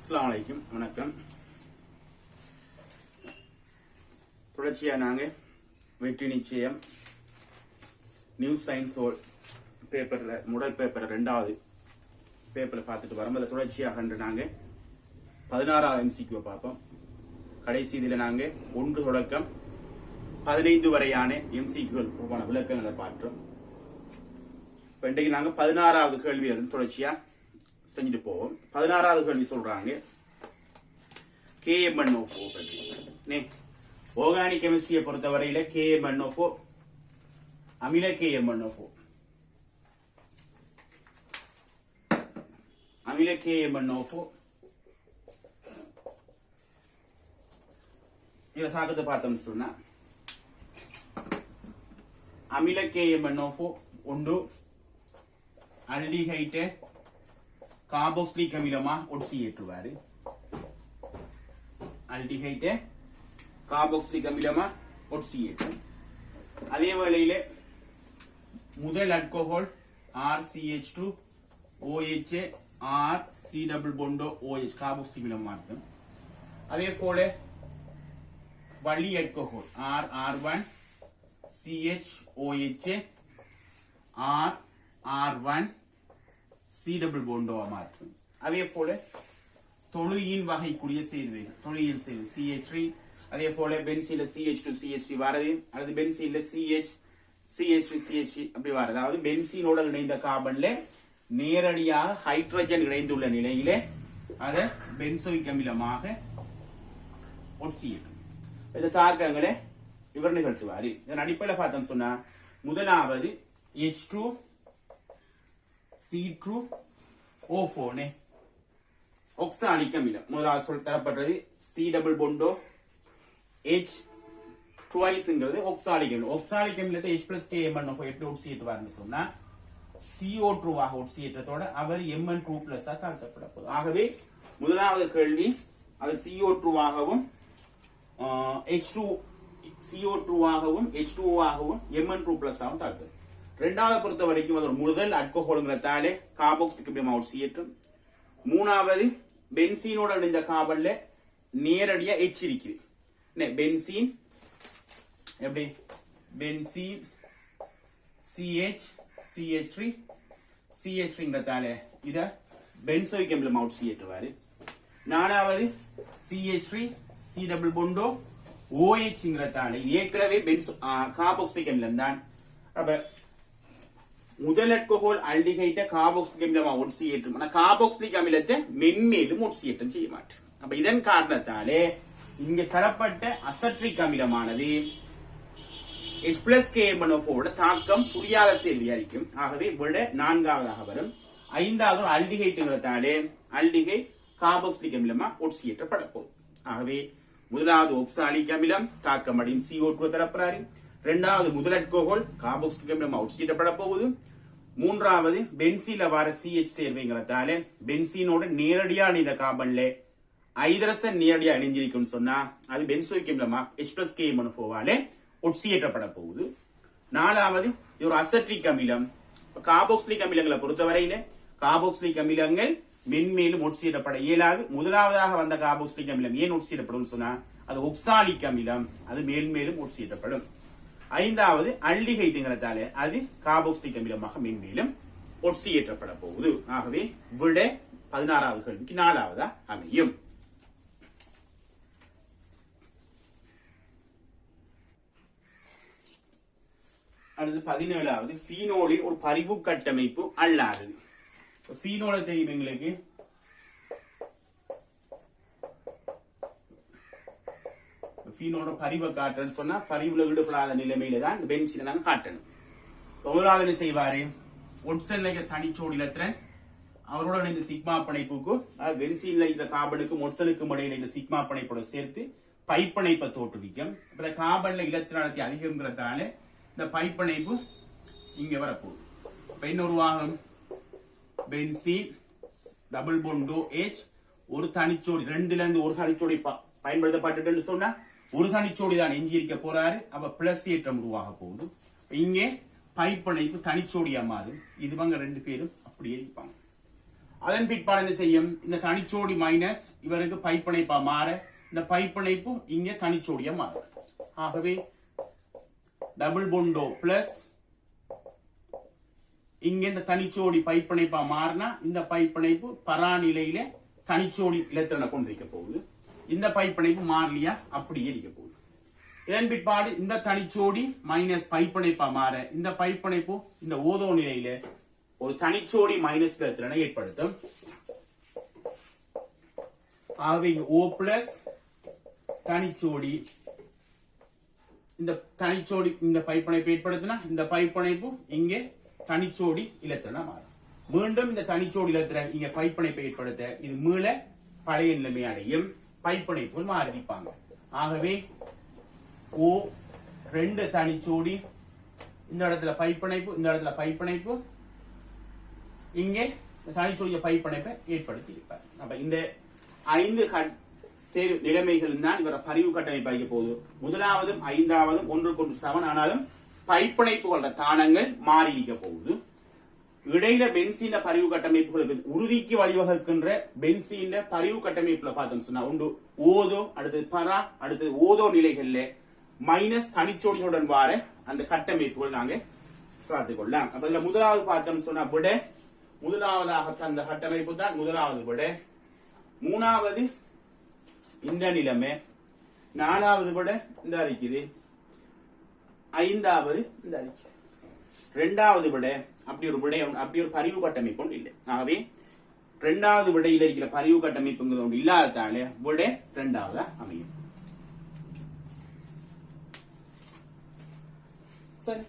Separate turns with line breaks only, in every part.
அஸ்ஸலாமு அலைக்கும் வணக்கம். தொடர்ச்சியா நாங்க வெற்றி நிச்சயம் நியூ சயின்ஸ் ஹோல் பேப்பர்ல முதல் பேப்பர் ரெண்டாவது பேப்பர்ல பார்த்துட்டு வரும்போது தொடர்ச்சியாக நாங்க 16வது MCQ பார்ப்போம். கடைசி இதில் நாங்க 1 தொடக்கம் 15 வரையான MCQ விளக்கங்களை பார்த்தோம். இப்ப இன்றைக்கு நாங்க 16வது கேள்வி தொடர்ச்சியா செஞ்சுட்டு போவோம். 16வது கேள்வி சொல்றாங்க KMnO4 பற்றி. ஆர்கானிக் கெமிஸ்ட்ரியை பொறுத்தவரையில KMnO4 அமில KMnO4 அமில KMnO4 இத சாக்கத்தை பார்த்தோம் சொன்னா அமில KMnO4 ஒன்று ஆல்டிஹைட் கார்பாக்சிலிக் அமிலமா ஒட்சியேற்றுவாரு. ஆல்டிஹைட் கார்பாக்சிலிக் அமிலமா ஒட்சியேற்றும். அதே வேளையில முதல் alcohol RCH2 OH R C double bond OH carboxylic அமிலம் மாற்றும். அதே போல வழி alcohol R1 CH OH R R1 C double bond மாற்றும். அதே போல தொழுயின் வகைக்குரிய சேர்வைகள் தொழுயின் சேர்வை CH3 அதே போல பென்சீன்ல CH2 CH3 வரது அல்லது பென்சீன்ல CH3 CH3 அப்படி வரது. அதாவது பென்சீனோட இணைந்த கார்பன்ல நேரடியாக ஹைட்ரஜன் இணைந்துள்ள நிலையிலே அதை பென்சோயிக் அமிலமாக ஒட்சியேற்றும். இந்த தாக்கங்களை இவர் நிகழ்த்துவார். இதன் அடிப்படையில் பார்த்தோம் சொன்னா முதலாவது H2 C2O4 ஆக்சாலிக் அமிலம் முதலாவது சொல் தரப்படுறது C double bond H twiceங்கிறது ஆக்சாலிக் அமிலம். ஆக்சாலிக் அமிலத்தை H plus KMnO4 எப்படி ஒட்சியேற்றுவார்னு சொன்னா CO2 ஆக ஒட்சியேற்றத்தோட அவர் Mn2 plus ஆக தாழ்த்தப்பட போகுது. ஆகவே முதலாவது கேள்வி அது CO2 ஆகவும் CO2 ஆகவும் H2O ஆகவும் Mn2 plus ஆகவும் தாழ்த்தது. இரண்டாவது பொறுத்த வரைக்கும் அது முதல் ஆல்கஹால்ங்கிறதாலே கார்பாக்சிலிக் அமிலம் ஒட்சியேற்றும். மூணாவது பென்சீனோட இணைந்த கார்பன்ல நேரடியா H இருக்குது. பென்சீன் எப்படி பென்சீன் CH CH3 CH3ங்கிறதால இத பென்சோயிக் அமிலம் ஒட்சியேற்றுவாரு. நாலாவது CH3 C double bond OHங்கிறதால ஏற்கனவே கார்பாக்சிலிக் அமிலம் தான். அப்ப முதல் ஆல்கஹால் ஆல்டிஹைட் கார்பாக்சிலிக் அமிலமா ஒட்சியேற்றும். ஆனா கார்பாக்சிலிக் அமிலத்தை மென்மேலும் ஒட்சியேற்றம் செய்ய மாட்டேன். அப்ப இதன் காரணத்தாலே இங்க தரப்பட்ட அசட்ரிக் அமிலமானது H plus KMnO4 தாக்கம் புரியாத சேர்வையா இருக்கும். ஆகவே விட நான்காவதாக வரும். ஐந்தாவது ஆல்டிஹைட்ங்கிறதாலே ஆல்டிஹைட் கார்பாக்சிலிக் அமிலமா ஒட்சியேற்றப்பட போகுது. ஆகவே முதலாவது ஆக்சாலிக் அமிலம் தாக்கம் அடையும் CO2 தரப்படுறாரு. இரண்டாவது முதல் ஆல்கஹால் கார்பாக்சிலிக் அமிலம் ஒட்சியேற்றப்பட போகுது. மூன்றாவது பென்சீன்ல வர CH சேர்வைங்கிறதால பென்சீனோட நேரடியா இணைந்த கார்பன்ல ஐதரசன் நேரடியா இணைஞ்சிருக்கும் சொன்னா அது பென்சோயிக் அமிலமா H plus KMnO4 ஒட்சியேற்றப்பட போகுது. நாலாவது ஒரு அசட்ரிக் அமிலம். கார்பாக்சிலிக் அமிலங்களை பொறுத்தவரையில கார்பாக்சிலிக் அமிலங்கள் மென்மேலும் ஒட்சியேற்றப்பட இயலாது. முதலாவதாக வந்த கார்பாக்சிலிக் அமிலம் ஏன் ஒட்சியேற்றப்படும் சொன்னா அது ஒக்சாலிக் அமிலம், அது மேல்மேலும் ஒட்சியேற்றப்படும். ஐந்தாவது ஆல்டிஹைட்ங்கிறதால அது கார்பாக்சிலிக் அமிலமாக மென்மேலும் ஒட்சியேற்றப்பட போகுது. ஆகவே விட 16வது கேள்விக்கு 4வதா அமையும். அடுத்து 17வது ஃபீனோலின் ஒரு பரிவு கட்டமைப்பு அல்லாதது. ஃபீனோல தெரியும் எங்களுக்கு ஃபீனோட பரிவை காட்டுறன்னு சொன்னா பரிவுல ஈடுபடாத நிலைமையில தான் இந்த பென்சீனை நாங்க காட்டணும். முதலாவது என்ன செய்வாரு ஒட்சன்ல தனிச்சோடிலத்திரன் அவரோட இந்த சிக்மா பிணைப்புக்கு பென்சீன்ல இந்த கார்பனுக்கும் ஒட்சனுக்கும் இடையில இந்த சிக்மா பிணைப்போட சேர்த்து பைப்பிணைப்பை தோற்றுவிக்கும். இந்த கார்பன்ல இலத்திரனத்தை அதிகம்ங்கிறதால இந்த பைப்பிணைப்பு இங்க வரப்போகுது. இப்ப என்ன உருவாகும் பென்சீன் டபுள் பொண்டோ H ஒரு தனிச்சோடி ரெண்டுல இருந்து ஒரு தனிச்சோடி பயன்படுத்தப்பட்டு சொன்னா ஒரு தனிச்சோடி தான் எஞ்சி இருக்க போறாரு. அப்ப பிளஸ் ஏற்றம் உருவாக போகுது. இங்கே பைப்பிணைப்பு தனிச்சோடியா மாறும். இதுவங்க ரெண்டு பேரும் அப்படியே இருப்பாங்க. அதன் பிற்பாடு என்ன செய்யும், இந்த தனிச்சோடி மைனஸ் இவருக்கு பைப்பிணைப்பா மாற இந்த பைப்பிணைப்பு இங்க தனிச்சோடியா மாறும். ஆகவே டபுள் பொண்டோ பிளஸ் இங்க இந்த தனிச்சோடி பைப்பிணைப்பா மாறினா இந்த பைப்பிணைப்பு பராநிலையில தனிச்சோடி இலத்திரனை கொண்டிருக்க போகுது. இந்த பைப்பிணைப்பு மாறலியா அப்படியே இருக்க போகுது. இதன் பிற்பாடு இந்த தனிச்சோடி மைனஸ் பைப்பிணைப்பா மாற இந்த பைப்பிணைப்பு இந்த ஓதோ நிலையில ஒரு தனிச்சோடி மைனஸ் இலத்திரனை ஏற்படுத்தும். ஆகவே ஓ பிளஸ் தனிச்சோடி இந்த தனிச்சோடி இந்த பைப்பிணைப்பு ஏற்படுத்தினா இந்த பைப்பிணைப்பு இங்கே தனிச்சோடி இலத்திரனா மாறும். மீண்டும் இந்த தனிச்சோடி இலத்திரன் இங்க பைப்பிணைப்பை ஏற்படுத்த இது மீள பழைய நிலைமை அடையும். பைப்பிணைப்புகள் மாறிப்பாங்க. ஆகவே ஓ 2 தனிச்சோடி இந்த இடத்துல பைப்பிணைப்பு இந்த இடத்துல பைப்பிணைப்பு இங்கே தனிச்சோடிய பைப்பிணைப்பை ஏற்படுத்தி இருப்பார். அப்ப இந்த 5 நிலைமைகள் தான் இவர பரிவு கட்டமைப்பு ஆகிய போது முதலாவதும் 5ஆவதும் ஒன்றுக்கொன்று சமன் ஆனாலும் பைப்பிணைப்புகளோட தானங்கள் மாறி இருக்க போகுது. இடையில பென்சீன பரிவு கட்டமைப்புகளுக்கு உறுதிக்கு வழிவகுக்கின்ற பென்சீன பரிவு கட்டமைப்புல பார்த்தோம்னு சொன்னா ஒன்று ஓதோ, அடுத்தது பரா, அடுத்தது ஓதோ நிலைகள்ல மைனஸ் தனிச்சோடிகளுடன் வார அந்த கட்டமைப்புகள் நாங்க பார்த்துக்கொள்ளலாம். அப்ப இதுல முதலாவது பார்த்தோம்னு சொன்னா விட முதலாவதாக அந்த கட்டமைப்பு தான் முதலாவது விட, மூணாவது இந்த நிலைமை, நாலாவது விட இந்த இருக்குது, 5வது இந்த அறிக்கை, 2வது விட அப்படி ஒரு பரிவு கட்டமைப்பு ஒன்று இல்லை. ஆகவே 2வது விடையில் இருக்கிற பரிவு கட்டமைப்புங்கிறது ஒன்று இல்லாததால விட 2வது அமையும். சரி,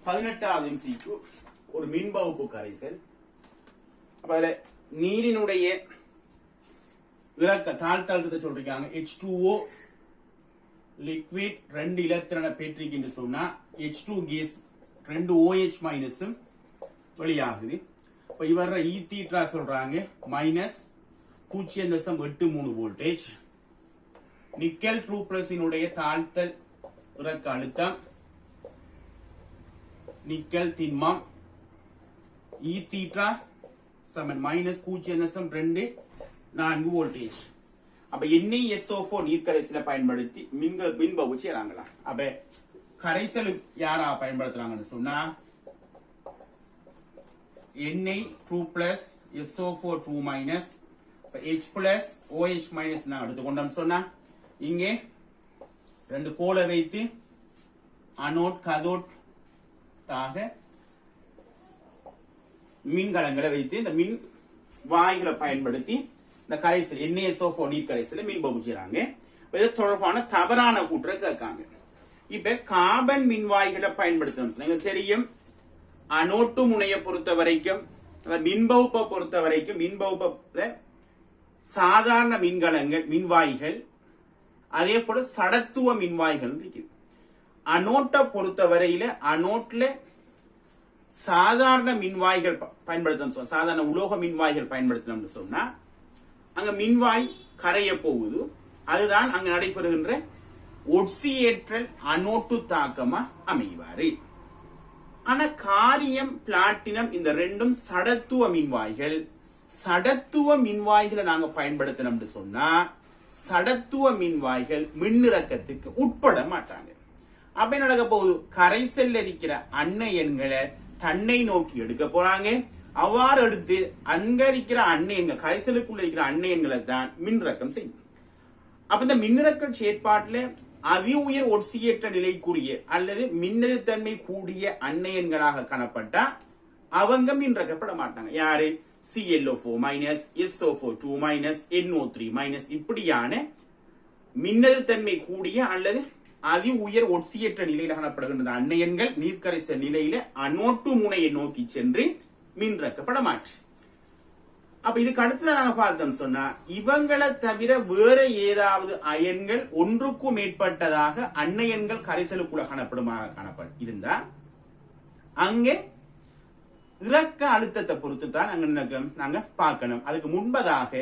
பதினெட்டாவது எம்சிக்கு ஒரு மின்பகுப்பு கரைசல். அப்ப அதுல நீரினுடைய தாழ்த்தழுத்தத்தை சொல்றாங்க. H2O லிக்விட் 2 இலத்திரனை பெற்றிருக்கு சொன்னா H2 கேஸ் 2 OH மைனஸும் வெளியாகுது. இப்ப இவர ஈத்தீட்ரா சொல்றாங்க மைனஸ் 0.83 வோல்டேஜ். நிக்கல் 2+ தாழ்த்தல் இறக்க அழுத்தம் நிக்கல் திண்மம் ஈத்தீட்ரா சமன் மைனஸ் 0.24 வோல்டேஜ். அப்ப NaSO4 நீர்க்கரைசலை பயன்படுத்தி மின்பகு செய்யறாங்களா? அப்ப கரைசல் யாரா பயன்படுத்துறாங்கன்னு சொன்னா Na2+ SO4 2- H+ OH- நான் எடுத்துக்கொண்டோம் சொன்னா இங்கே 2 கோலை வைத்து அனோட் கதோட் ஆக மின்கலங்களை வைத்து இந்த மின் வாய்களை பயன்படுத்தி இந்த கரைசல் NaSO4 நீர் கரைசலை மின்பகு செய்யறாங்க. இது தொடர்பான தவறான கூற்றை கேட்காங்க. இப்ப கார்பன் மின்வாய்களை பயன்படுத்தணும் தெரியும். அனோட்டு முனையை பொறுத்த வரைக்கும் மின்பகுப்பை பொறுத்த வரைக்கும் மின்பகுப்ப சாதாரண மின்கலங்கள் மின்வாய்கள் அதே போல சடத்துவ மின்வாய்கள் இருக்குது. அனோட்டை பொறுத்த வரையில அனோட்ல சாதாரண மின்வாய்கள் பயன்படுத்தணும், சாதாரண உலோக மின்வாய்கள் பயன்படுத்தணும்னு சொன்னா அங்க மின்வாய் கரைய போகுது. அதுதான் அங்க நடைபெறுகின்ற ஒட்சியேற்றல் அனோட்டு தாக்கமா அமைவாரு. ஆனா காரியம் பிளாட்டினம் இந்த ரெண்டும் சடத்துவ மின்வாய்கள். சடத்துவ மின்வாய்களை நாங்க பயன்படுத்தணும்னு சொன்னா சடத்துவ மின்வாய்கள் மின்னிறக்கத்துக்கு உட்பட மாட்டாங்க. அப்படி நடக்க போகுது, கரைசல்ல இருக்கிற அன்னையன்களை தன்னை நோக்கி எடுக்க போறாங்க. அவ்வாறு எடுத்து அங்க இருக்கிற அன்னையன்கள் கரைசலுக்குள்ள இருக்கிற அன்னையன்களை தான் மின்னிறக்கம் செய்யும். அப்ப இந்த மின்னிறக்க செயற்பாட்டுல அதி உயர் ஒட்சியேற்ற நிலைக்குரிய அல்லது மின்னெதிர்த்தன்மை கூடிய அன்னையன்களாக காணப்பட்டா அவங்க மின்னிறக்கப்பட மாட்டாங்க. யாரு? ClO4- SO4 2- NO3- இப்படியான மின்னெதிர்த்தன்மை கூடிய அல்லது அதி உயர் ஒட்சியேற்ற நிலையில் காணப்படுகின்ற அன்னையன்கள் நீர்க்கரைசல் நிலையில அனோட்டு முனையை நோக்கி சென்று மின்னிறக்கப்பட மாற்று. அப்ப இதுக்கு அடுத்ததான் நாங்க பார்த்தோம் சொன்னா இவங்களை தவிர வேற ஏதாவது அயன்கள் ஒன்றுக்கும் மேற்பட்டதாக அன்னையன்கள் கரைசலுக்குள்ள காணப்படும் இருந்தா அங்கே இறக்க அழுத்தத்தை பொறுத்து தான் நாங்க பார்க்கணும். அதுக்கு முன்பதாக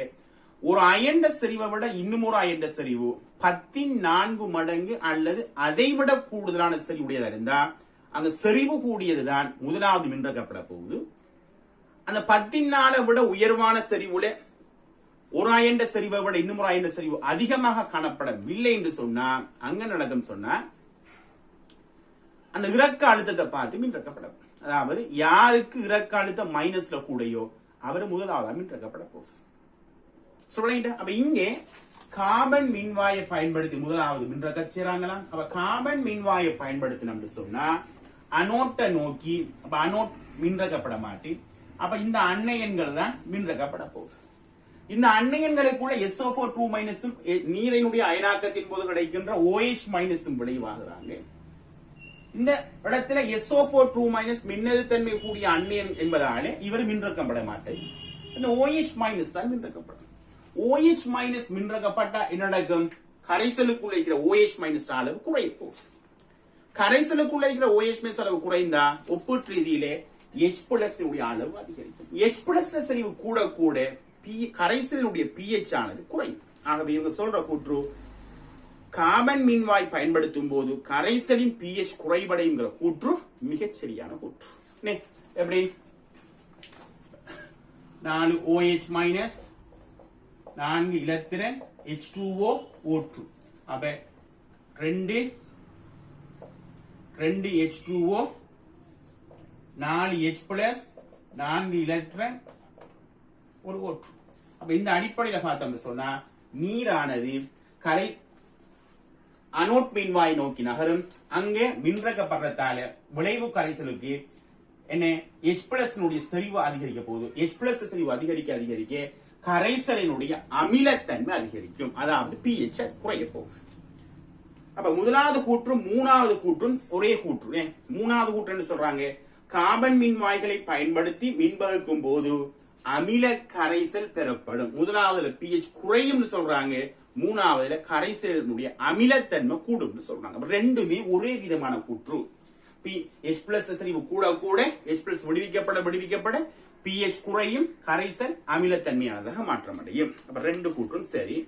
ஒரு அயண்ட செறிவை விட இன்னும் ஒரு அயண்ட செறிவு 10 மடங்கு அல்லது அதைவிட கூடுதலான செறிவு உடையதா இருந்தா அந்த செறிவு கூடியதுதான் முதலாவது மின்றகப்பட போகுது. அந்த 10 விட உயர்வான செறிவுல ஒரு அயண்ட செறிவை விட இன்னும் ஒரு அயண்ட செறிவு அதிகமாக காணப்படவில்லை என்று சொன்னா அங்க நடக்கும் சொன்னா அந்த இறக்க அழுத்தத்தை பார்த்து மின்றக்கப்படும். அதாவது யாருக்கு இறக்க அழுத்தம் மைனஸ்ல கூடையோ அவர் முதலாவது மின்றக்கப்பட போகுது. சொல்லிட்ட அப்ப இங்கே கார்பன் மின்வாயை பயன்படுத்தி முதலாவது மின்றக்க செய்றாங்களா? அப்ப கார்பன் மின்வாயை பயன்படுத்தினோம்னு சொன்னா அனோட்டை நோக்கி அப்ப அனோட் மின்றக்கப்பட மாட்டி அப்ப இந்த அன்னையன்கள் தான் மின்றக்கப்பட போகுது. இந்த அன்னையன்களுக்குள்ள SO4 நீரினுடைய அயனாக்கத்தின் போது கிடைக்கின்ற OH விளைவாகிறாங்க. இந்த இடத்துல SO4 மின்னழுத்தன்மை கூடிய அன்னையன் என்பதாலே இவர் மின்றக்கப்பட மாட்டேன். இந்த OH தான் மின்றக்கப்படும். OH மின்றக்கப்பட்ட என்ன நடக்கும்? கரைசலுக்குள்ள இருக்கிற OH அளவு குறைய போகுது. கரைசலுக்குள்ள இருக்கிற OH அளவு குறைந்தா ஒப்பீட்டு ரீதியிலே H+ அளவு அதிகரிக்கும். H+ செறிவு கூட கூட கரைசலினுடைய pH ஆனது குறையும். ஆகவே இவங்க சொல்ற கூற்று கார்பன் மின்வாய் பயன்படுத்தும் போது கரைசலின் pH குறைவடைங்கிற கூற்று மிகச் சரியான கூற்று. எப்படி 4 OH- 4 இலத்திரன் H2O O2 அப்ப 2 H2O 4 H+ 4 இலத்திரன் ஒரு O2. அப்ப இந்த அடிப்படையில பார்த்தோம் சொன்னா நீரானது கரை அனோட் மின்வாய் நோக்கி நகரும். அங்கே மின்றக்கப்படுறதால விளைவு கரைசலுக்கு என்ன H+ செறிவு அதிகரிக்க போகுது. H+ செறிவு அதிகரிக்க கரைசலினுடைய அமிலத்தன்மை அதிகரிக்கும். அதாவது pH குறைய போகுது. அப்ப முதலாவது கூற்றும் மூணாவது கூற்றும் ஒரே கூற்று. மூணாவது கூற்று சொல்றாங்க கார்பன் மின்வாய்களை பயன்படுத்தி மின்பகுக்கும் போது அமில கரைசல் பெறப்படும். முதலாவதுல pH குறையும் சொல்றாங்க, மூணாவதுல கரைசலினுடைய அமிலத்தன்மை கூடும் சொல்றாங்க. ரெண்டுமே ஒரே விதமான கூற்று. H+ செறிவு கூட கூட H+ விடுவிக்கப்பட pH குறையும், கரைசல் அமிலத்தன்மையானதாக மாற்றமடையும். அப்ப ரெண்டு கூற்றும் சரி.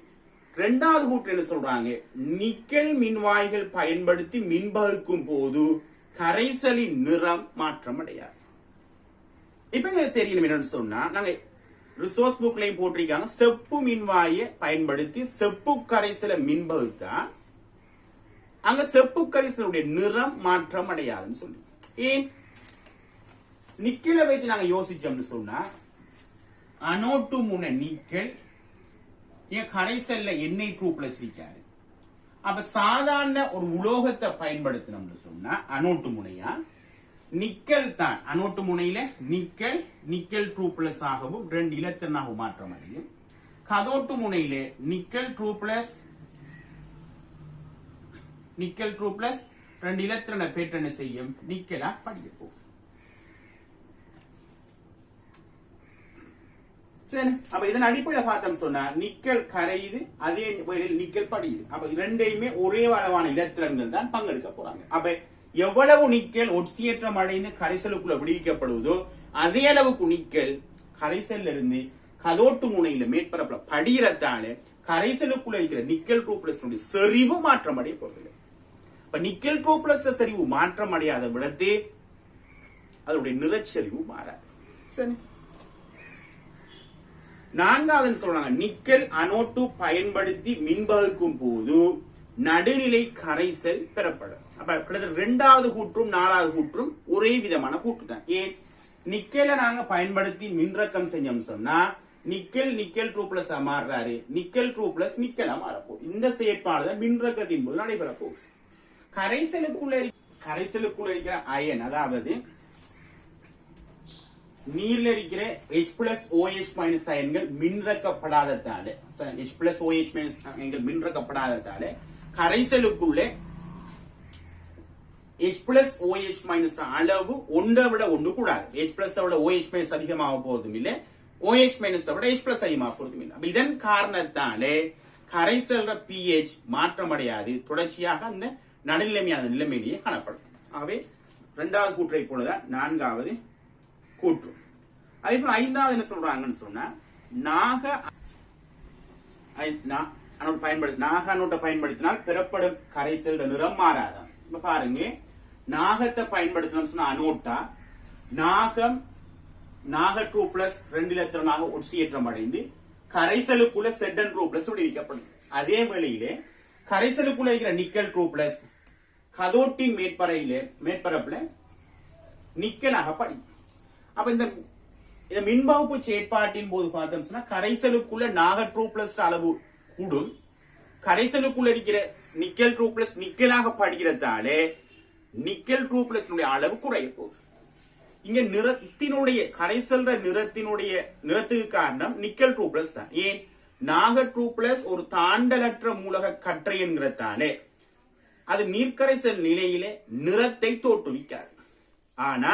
இரண்டாவது கூற்று என்ன சொல்றாங்க? நிக்கல் மின்வாய்கள் பயன்படுத்தி மின்பகுக்கும் போது கரைசலின் நிறம் மாற்றமடையாது. இப்ப எங்களுக்கு தெரியணும் என்னன்னு சொன்னா நாங்க ரிசோர்ஸ் புக்லையும் போட்டிருக்காங்க செப்பு மின்வாயை பயன்படுத்தி செப்பு கரைசலை மின்பகுத்தா அங்க செப்பு கரைசலுடைய நிறம் மாற்றம் அடையாதுன்னு சொல்லி. ஏன் நிக்கலை வச்சு நாங்க யோசிச்சோம்னு சொன்னா அனோட்டு முனை நிக்கல் ஏன் கரைசல்ல Na2+ இருக்காரு. அப்ப சாதாரண ஒரு உலோகத்தை பயன்படுத்தினோம்னு சொன்னா அனோட்டு முனையா நிக்கல் தான் அனோட்டு முனையில நிக்கல் 2+ ஆகவும் 2 இலத்திரனாகவும் மாற்றம் அடையும். கதோட்டு முனையில நிக்கல் 2+ 2 இலத்திரனை பேட்டனை செய்யும், நிக்கலா படிக்க போகும். சரி, அப்ப இதன் அடிப்படையில பார்த்தோம் சொன்னா நிக்கல் கரையுது, அதே வேளையில் நிக்கல் படியுது. அப்ப இரண்டையுமே ஒரே அளவான இலத்திரன்கள் தான் பங்கெடுக்க போறாங்க. அப்ப எவ்வளவு நிக்கல் ஒட்சியேற்றம் அடைந்து கரைசலுக்குள்ள விடுவிக்கப்படுவதோ அதே அளவுக்கு நிக்கல் கரைசல்ல இருந்து கதோட்டு முனையில மேற்பரப்புல படிகிறதால கரைசலுக்குள்ள இருக்கிற நிக்கல் 2+ செறிவு மாற்றம் அடைய போறது. இப்ப நிக்கல் 2+ செறிவு மாற்றம் அடையாத விடத்தே அதனுடைய நிறச்செறிவு மாறாது. சரி, நான்காவது சொல்றாங்க நிக்கல் அனோட்டு பயன்படுத்தி மின்பகுக்கும் போது நடுநிலை கரைசல் பெறப்படும். அப்ப கிட்டத்தட்ட இரண்டாவது கூற்றும் நாலாவது கூற்றும் ஒரே விதமான கூற்று தான். ஏன் நிக்கலை நாங்க பயன்படுத்தி மின்றக்கம் செஞ்சோம் சொன்னா நிக்கல் 2+ மாறுறாரு, நிக்கல் 2+ நிக்கலா மாறப்போகுது. இந்த செயற்பாடுதான் மின்றக்கத்தின் போது நடைபெற போகுது. கரைசலுக்குள்ள இருக்கிற அயன் அதாவது நீர்ல இருக்கிற H+OH- அயன்கள் மின்றக்கப்படாததால H+OH- அயன்கள் மின்றக்கப்படாததால கரைசலுக்குள்ள H+OH- அளவு ஒன்றை விட ஒன்று கூடாது. H+ விட OH- அதிகமாக போறதும் இல்லை, OH- விட H+ அதிகமாக போறதும் இல்லை. இதன் காரணத்தாலே கரைசல்ற pH மாற்றமடையாது, தொடர்ச்சியாக அந்த நடுநிலைமையான நிலைமையிலேயே காணப்படும். ஆகவே இரண்டாவது கூற்றை போலதான் நான்காவது கூற்று. அதே போல ஐந்தாவது என்ன சொல்றாங்கன்னு சொன்னா நாக அனோட்டை பயன்படுத்தினால் பெறப்படும் கரைசல் நிறம் மாறாதான். இப்ப பாருங்க, நாகத்தை பயன்படுத்தணும் சொன்னா அனோட்டா, நாகம் நாக 2+ 2 இலத்திரனாக ஒட்சியேற்றம் அடைந்து கரைசலுக்குள்ள Z2+ விடுவிக்கப்படும். அதே வேளையிலே கரைசலுக்குள்ள இருக்கிற நிக்கல் 2+ கதோட்டின் மேற்பரப்புல நிக்கலாக படிக்கும். அப்ப இந்த மின்வகுப்பு செயற்பாட்டின் போது பார்த்தோம் சொன்னா கரைசலுக்குள்ள நாக 2+ அளவு கூடும், கரைசலுக்குள்ள இருக்கிற நிக்கல் 2+ நிக்கலாக படிக்கிறதாலே நிக்கல் 2+ அளவு குறைய போகுது. இங்க நிறத்தினுடைய கரைசல் நிறத்துக்கு காரணம் நிக்கல் 2+ தான். ஏன்? நாக 2+ ஒரு தாண்டலற்ற மூலக கற்றை என்கிறதாலே அது நீர்க்கரைசல் நிலையிலே நிறத்தை தோற்றுவிக்காது. ஆனா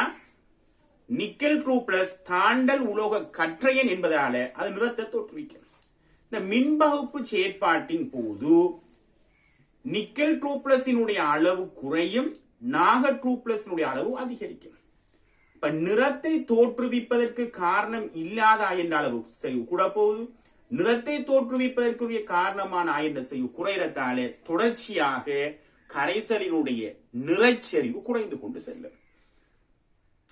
நிக்கல் 2+ தாண்டல் உலோக கற்றையன் என்பதால அது நிறத்தை தோற்றுவிக்கும். இந்த மின்பகுப்பு செயற்பாட்டின் போது நிக்கல் 2+ அளவு குறையும், நாக 2+ அளவு அதிகரிக்கும். இப்ப நிறத்தை தோற்றுவிப்பதற்கு காரணம் இல்லாத அயன் அளவு செறிவு கூட போகுது, நிறத்தை தோற்றுவிப்பதற்குரிய காரணமான அயன் செறிவு குறைறதாலே தொடர்ச்சியாக கரைசலினுடைய நிறைச்செறிவு குறைந்து கொண்டு செல்லும்.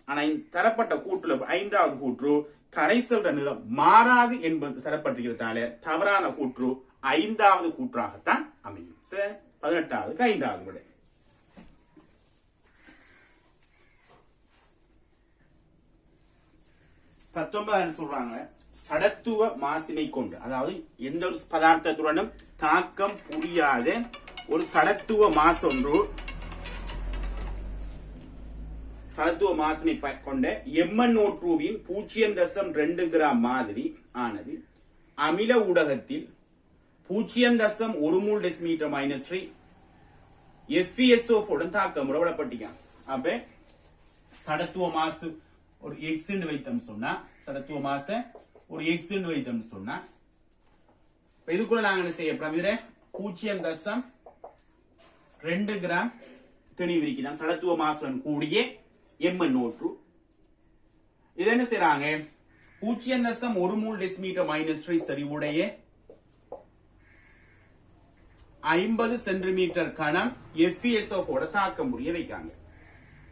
ஆனா தரப்பட்ட கூற்றுல 5வது கூற்று கரைசல் நிறம் மாறாது என்பது தரப்பட்டிருக்கிறதால தவறான கூற்று 5வது கூற்றாகத்தான் அமையும். 18வது 5வது விடை. 19 சொல்றாங்க, சடத்துவ மாசினை கொண்டு, அதாவது எந்த ஒரு பதார்த்தத்துடனும் தாக்கம் புரியாத ஒரு சடத்துவ மாசு ஒன்று, சடத்துவ மாசினை கொண்ட MnO2வின் 0.2 கிராம் மாதிரி ஆனது அமில ஊடகத்தில் 0.1 மோல் டெசிமீட்டர் -3 FeSO4 தாக்கம் விடப்பட்டிருக்காங்க. அப்ப சடத்துவ மாசு ஒரு X வைத்தம் சொன்னா, சடத்துவ மாச ஒரு X வைத்தம் சொன்னா, இதுக்குள்ள நாங்க என்ன செய்ய போறோம்? இதுல 0.2 கிராம் தெளிவு இருக்கிறோம் சடத்துவ மாசுடன் கூடிய MnO2. இது என்ன செய்யறாங்க? 0.1 மோல் டெசிமீட்டர் -3 செறிவுடைய 50 சென்டிமீட்டர் கணம் FeSO4 தாக்கம் புரிய வைக்காங்க.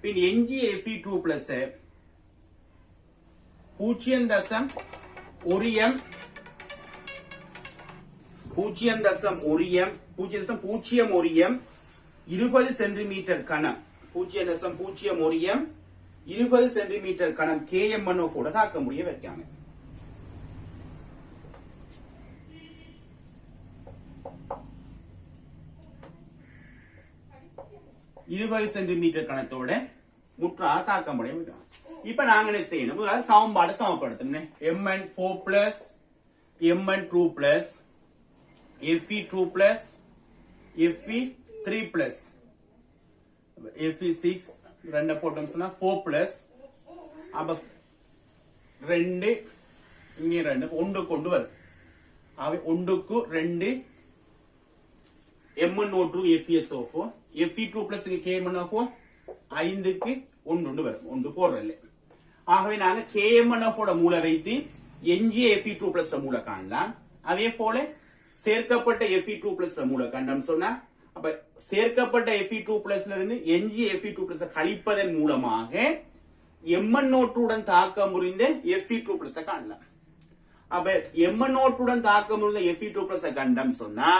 பின் எஞ்சிய Fe2+ 0.1 20 சென்டிமீட்டர் கணம் 0.01 20 சென்டிமீட்டர் கணம் KMnO4 தாக்க முடிய வைக்காங்க. சென்டிமீட்டர் கணத்தோட முற்றா தாக்க முடியும். இப்ப நாங்க என்ன செய்யணும்? சமன்பாடு சமப்படுத்தணும். Mn4+ Mn2+ Fe2+ Fe3+ Fe6 ரெண்டு போட்டோம் சொன்னா 4+, அப்ப 2 இங்க 2 ஒன்று கொண்டு வருது. அவை 1க்கு 2 MnO2 FeSO4 Fe2+ KMnO4 5க்கு 1 வரும், 1 போடுறல. ஆகவே நாங்க KMnO4 மூல வைத்து எஞ்சிய Fe2+ மூல காணலாம். அதே போல சேர்க்கப்பட்ட Fe2+ மூல கண்டம் சொன்னா, அப்ப சேர்க்கப்பட்ட Fe2+ இருந்து எஞ்சிய Fe2+ கழிப்பதன் மூலமாக MnO2 உடன் தாக்கம் புரிந்த Fe2+ காணலாம். அப்ப MnO2 உடன் தாக்கம் புரிந்த Fe2+ கண்டம் சொன்னா,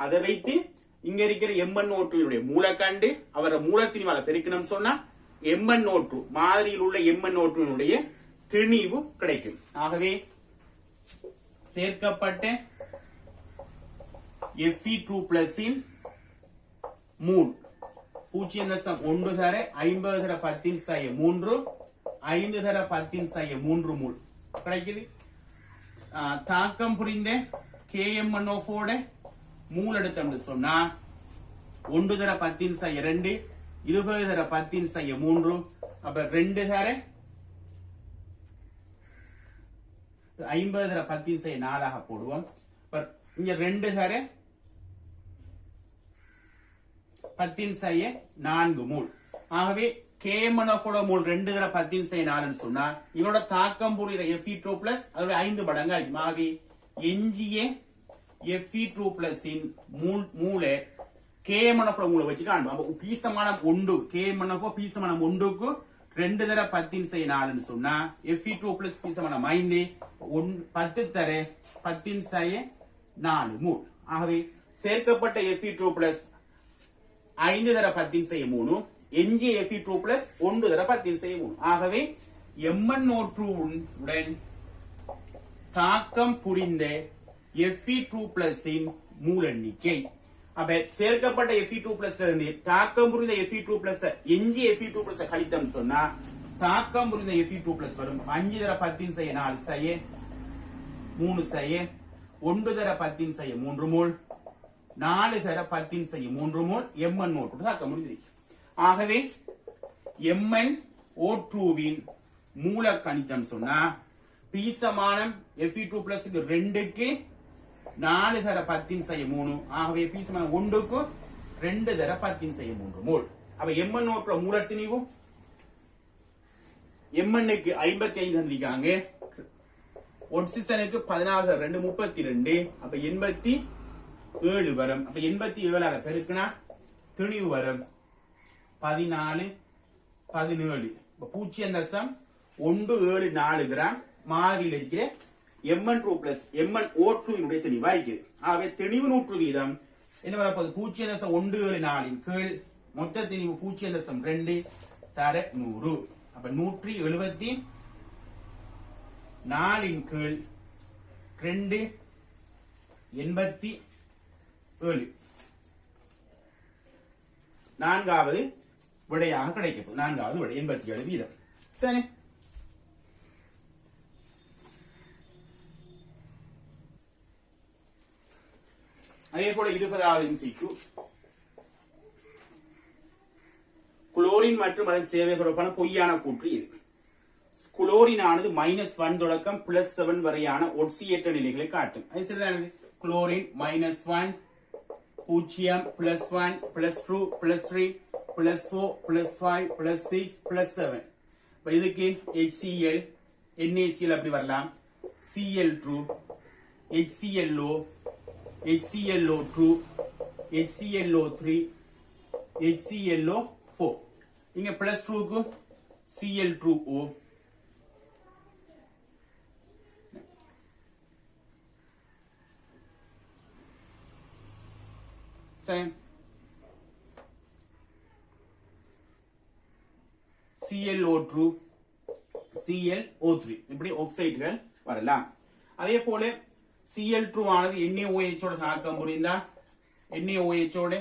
அதை வைத்து இங்க இருக்கிற MnO2 மூல கண்டு அவர மூலத்தின் பெருக்கணும் சொன்னா MnO2 மாதிரியில் உள்ள MnO2 திணிவு கிடைக்கும். ஆகவே சேர்க்கப்பட்ட Fe2+ இன் மூல் 0.1 தர 50 தர 10⁻3 5 தர 10⁻3 மூல் கிடைக்குது. தாக்கம் புரிந்த KMnO4 மூல் எடுத்தோம்னு சொன்னா 1 தர 10⁻2 20 தர 10⁻3 அப்ப 2 தர 50 தர 10⁻4 போடுவோம். இங்க 2 தர 10⁻4 மூல். ஆகவே KMnO4 மூல் 2 தர 10⁻4 சொன்னா இவனோட தாக்கம் புரிகிற Fe2+ அதோட 5 மடங்கு ஆகும். ஆகவே எஞ்சிய Fe2 plus in மூளை KMNF மூளை வச்சு காண்போம். அப்ப பீசமானம் 1 KMNF பீசமானம் 1க்கு 2 தர 10 செய்ய 4ன்னு சொன்னா Fe2 plus பீசமானம் 5 10 தர 10 செய்ய 4 மூல். ஆகவே சேர்க்கப்பட்ட Fe2 plus 5 தர 10 செய்ய 3 எஞ்சிய Fe2 plus 1 தர 10 செய்ய 3. ஆகவே MnO2 உடன் தாக்கம் புரிந்த Fe2 plus இன் மூல எண்ணிக்கை. அப்ப சேர்க்கப்பட்ட Fe2 plus இருந்து தாக்கம் புரிந்த Fe2 plus எஞ்சிய Fe2 plus கழித்தம் சொன்னா தாக்கம் புரிந்த Fe2 plus வரும். 5 தர 10 செய்ய 4 செய்ய 3 செய்ய 1 தர 10 செய்ய 3 மோல் 4 தர 10 செய்ய 3 மோல் MnO2 தாக்கம் புரிந்திருக்கு. ஆகவே MnO2 வின் மூல கணித்தம் சொன்னா பீசமானம் Fe2 plus 2க்கு 4 தர 10 செய்ய 3. ஆகவே பீசமானம் 1க்கு 2 தர 10 செய்ய 3 மோல். அப்ப MnO2 மூலத்திணிவு Mnக்கு 55 தந்திருக்காங்க. ஒட்சிசனுக்கு 16 2 32. அப்ப 87 வரும். அப்ப 87 ஆல பெருக்குனா திணிவு வரும் 14 17. இப்ப 0.174 கிராம் மாதிரியில் இருக்கிற Mn2 plus MnO2 இனுடைய தெளிவா இருக்குது. ஆகவே தெளிவு நூற்று வீதம் என்ன வரப்போது 0.174 கீழ் மொத்த தெளிவு 0.2 தர 100. அப்ப 174 கீழ் 2 87 நான்காவது விடையாக கிடைக்கும். நான்காவது விடை 87 வீதம். சரி, அதே போல 20வது MCQ குளோரின் மற்றும் அதன் சேர்வை தொடர்பான பொய்யான கூற்று இது. குளோரின் ஆனது -1 தொடக்கம் +7 வரையான ஒட்சியேற்ற நிலைகளை காட்டும். அது சரிதானது. குளோரின் -1 0 +1 +2 +3 +4 +5 +6 +7. இதுக்கு HCl NaCl அப்படி வரலாம். Cl2 HClO HClO2 HClO3 HClO4. இங்க +2 க்கு Cl2O சரி, Cl2 Cl3 இப்படி ஆக்சைடுகள் வரலாம். அதே போல Cl2 ஆனது NaOH ஓட தாக்கம் புரிந்தா NaOH ஓட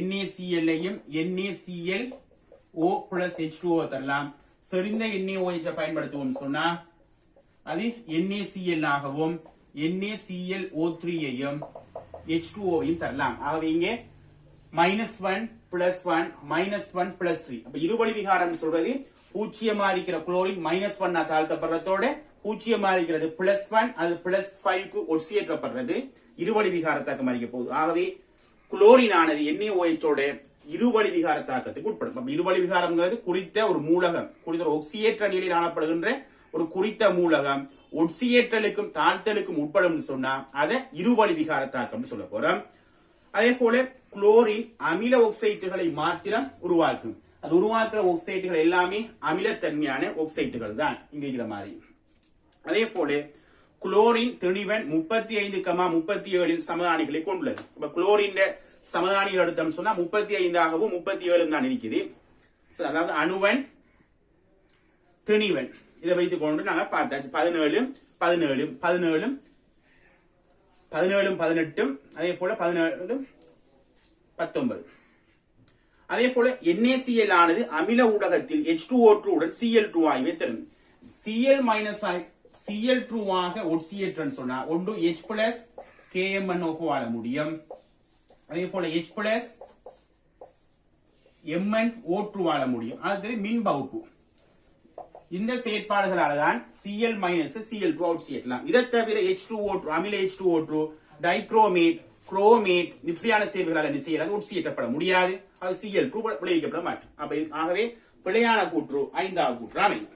NaCl ஐயும் NaClO plus H2O தரலாம். செறிந்த NaOH பயன்படுத்துவோம் சொன்னா அது NaCl ஆகவும் NaClO3 ஐயும் H2O ஐயும் தரலாம். ஆகவே இங்கே -1 +1 -1 +3. அப்ப இருவழி விகாரம் சொல்றது பூஜ்ஜியமா இருக்கிற குளோரின் -1 தாழ்த்தப்படுறதோட பூஜ்ஜியமா இருக்கிறது +1 அது +5க்கு ஒட்சியேற்றப்படுறது இருவழி விகாரத்தாக்கம் அறிக்க போகுது. ஆகவே குளோரின் ஆனது NaOH ஓட இருவழி விகார தாக்கத்துக்கு உட்படும். இருவழி விகாரம்ங்கிறது குறித்த ஒரு மூலகம், குறித்த ஒரு ஒக்சியேற்ற நிலையில் காணப்படுகின்ற ஒரு குறித்த மூலகம் ஒட்சியேற்றலுக்கும் தாழ்த்தலுக்கும் உட்படும் சொன்னா அதை இருவழி விகார தாக்கம் சொல்ல போறோம். அதே போல குளோரின் அமில ஆக்சைட்டுகளை மாத்திரம் உருவாக்கும். அது உருவாக்குற ஆக்சைட்டுகள் எல்லாமே அமிலத்தன்மையான ஆக்சைட்டுகள் தான் இங்க இருக்கிற மாதிரி. அதே போல குளோரின் திணிவன் 35,37 சமதானிகளை கொண்டுள்ளது. இப்ப குளோரின் சமதானிகள் எடுத்தோம் சொன்னா 35ஆகவும் 37 தான் இருக்குது. அதாவது அணுவன் திணிவன் இதை வைத்துக் கொண்டு நாங்க பார்த்தாச்சு. 17 17 17 17 18 அதே போல 17 19. அதே போல NaCl ஆனது அமில ஊடகத்தில் H2O2 உடன் Cl2 ஆகியவை தரும். Cl2 ஆக ஒட்சியேற்றன்னு சொன்னா ஒன்று H plus KMnO2 ஆல முடியும். அதே போல H plus MnO2 ஆல முடியும். அடுத்தது மின் பகுப்பு. இந்த செயற்பாடுகளால தான் Cl Cl2 ஒட்சியேற்றலாம். இதை தவிர H2O2 அமில H2O2 டைக்ரோமேட் குரோமேட் இப்படியான சேர்வுகளால் என்ன செய்யலாம் ஒட்சியேற்றப்பட முடியாது. அது Cl2 விளைவிக்கப்பட மாட்டோம். ஆகவே பிழையான கூற்று 5வது கூற்று அமையும்.